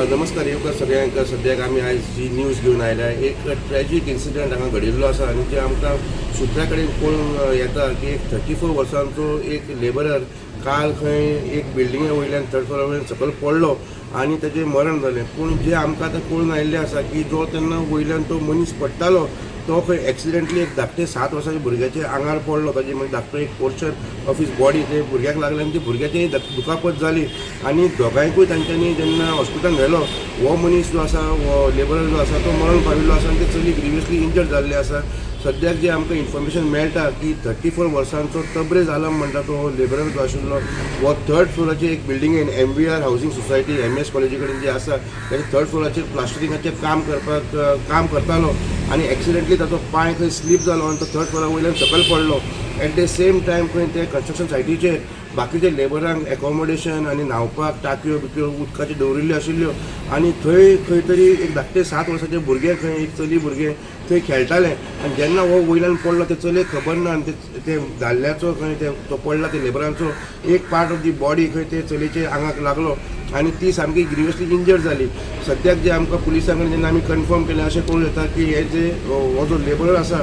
नमस्कार येवकार सगळ्यांक. सद्याक आमी आयज जी न्यूज घेवन आयल्या एक ट्रॅजीक इन्सिडंट हांगा घडिल्लो आसा आनी जे आमकां सुत्रा कडेन पळोवंक येता की एक 34 वर्सांचो एक लेबरर काल खंय एक बिल्डिंगे वयल्यान थर्ड फ्लोरा वयल्यान सकयल पडलो आनी ताचें मरण जालें. पूण जे आमकां आतां कळून आयिल्लें आसा की जो तेन्ना वयल्यान तो मनीस पडटालो तो खंय एक्सिडेंटली एक धाकटे 7 वर्साच्या भुरग्याच्या आंगार पडलो. ताजे म्हणजे धाकटो एक पोर्शन ऑफ हीज बॉडी ते भुरग्याक लागले आनी ती भुरग्याची दुखापत जाली आनी दोगांयकूय तांच्यांनी जेन्ना हॉस्पिटलान व्हेलो हो मनीस जो आसा हो लेबरर जो आसा तो मरण पाविल्लो आसा आनी ते चली ग्रिवियसली इंजर्ड जाल्ले आसा. सद्याक जे आमकां इन्फॉर्मेशन मेळटा की 34 वर्सांचो तब्रेज आलम म्हणटा तो लेबरर जो आशिल्लो हो थर्ड फ्लोराचेर एक बिल्डिंगेन MVR हावजींग सोसायटी MS कॉलेजी कडेन जे आसा ताचे थर्ड फ्लोराचेर प्लास्टरिंगाचें काम करतालो आनी एक्सिडेंटली ताचो पांय खंय स्लीप जालो आनी तो थर्ड फ्लोरा वयल्यान सकयल पडलो. एट द सेम टायम खंय ते कन्स्ट्रक्शन सायटीचेर बाकीचे लेबरांक एकोमोडेशन आनी न्हांवपाक टाकयो बिकयो उदकाच्यो दवरिल्ल्यो आशिल्ल्यो आनी थंय खंय तरी एक धाकटे 7 वर्साचे भुरगे खंय एक चली भुरगे थंय खेळटाले आनी जेन्ना हो वयल्यान पडलो ते चलयेक खबर ना आनी ते दादल्याचो खंय तो पडला ते लेबरांचो एक पार्ट ऑफ दी बॉडी खंय ते चलयेचे आंगाक लागलो आनी ती सामकी ग्रिवियसली इंजर्ड जाली. सद्याक जे आमकां पुलिसां कडेन जेन्ना आमी कन्फर्म केलें अशें कळून येता की हे जे हो जो लेबरर आसा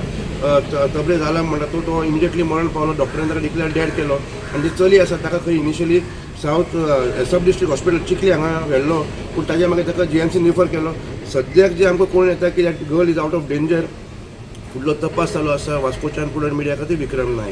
तब्रेज आलम म्हणटा तो इमिडियटली मरण पावलो. डॉक्टरान ताका डिक्लेअर डेड केलो आनी जी चली आसा ताका खंय इनिशियली सावथ सब डिस्ट्रिक्ट हॉस्पिटल चिखली हांगा व्हेल्लो पूण ताजे मागीर ताका GMC रिफर केलो. सद्याक जे आमकां कळून येता की that girl is out of danger. फुडलो तपास चालू आसा. वास्कोच्यान पुडर मिडिया खातीर विक्रम नायक.